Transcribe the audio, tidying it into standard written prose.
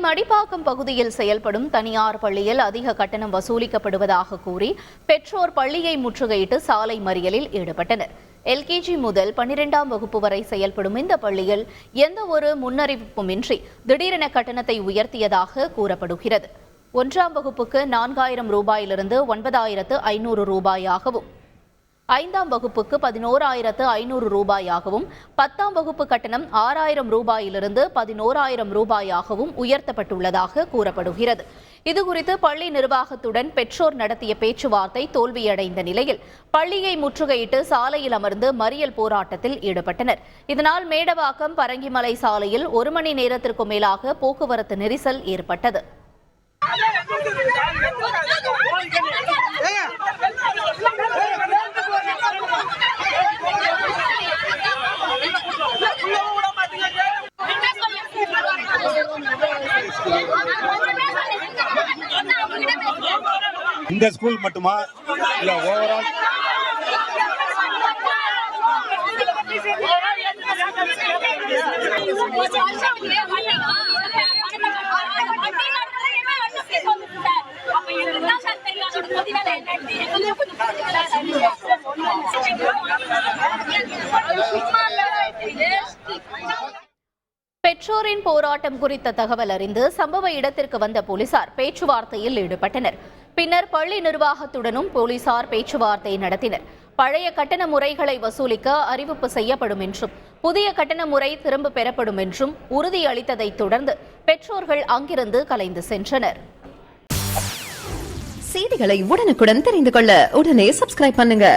மடிப்பாக்கம் பகுதியில் செயல்படும் தனியார் பள்ளியில் அதிக கட்டணம் வசூலிக்கப்படுவதாக கூறி பெற்றோர் பள்ளியை முற்றுகையிட்டு சாலை மறியலில் ஈடுபட்டனர். எல்கேஜி முதல் 12ஆம் வகுப்பு வரை செயல்படும் இந்த பள்ளியில் எந்த ஒரு முன்னறிவிப்புமின்றி திடீரென கட்டணத்தை உயர்த்தியதாக கூறப்படுகிறது. 1ஆம் வகுப்புக்கு 4000 ரூபாயிலிருந்து 9500 ரூபாயாகவும் 5ஆம் வகுப்புக்கு 11500 ரூபாயாகவும் 10ஆம் வகுப்பு கட்டணம் 6000 ரூபாயிலிருந்து 11000 ரூபாயாகவும் உயர்த்தப்பட்டுள்ளதாக கூறப்படுகிறது. இதுகுறித்து பள்ளி நிர்வாகத்துடன் பெற்றோர் நடத்திய பேச்சுவார்த்தை தோல்வியடைந்த நிலையில் பள்ளியை முற்றுகையிட்டு சாலையில் அமர்ந்து மறியல் போராட்டத்தில் ஈடுபட்டனர். இதனால் மேடவாக்கம் பரங்கிமலை சாலையில் 1 மணி நேரத்திற்கும் மேலாக போக்குவரத்து நெரிசல் ஏற்பட்டது. இந்த ஸ்கூல் மட்டுமா இல்ல ஓவரால் பெற்றோரின் போராட்டம் குறித்த தகவல் அறிந்து சம்பவ இடத்திற்கு வந்த போலீசார் பேச்சுவார்த்தையில் ஈடுபட்டனர். பின்னர் பள்ளி நிர்வாகத்துடனும் போலீசார் பேச்சுவார்த்தை நடத்தினர். பழைய கட்டண முறைகளை வசூலிக்க அறிவிப்பு செய்யப்படும் என்றும் புதிய கட்டண முறை திரும்ப பெறப்படும் என்றும் உறுதியளித்ததை தொடர்ந்து பெற்றோர்கள் அங்கிருந்து கலைந்து சென்றனர். செய்திகளை உடனுக்குடன் தெரிந்து கொள்ள உடனே சப்ஸ்கிரைப் பண்ணுங்க.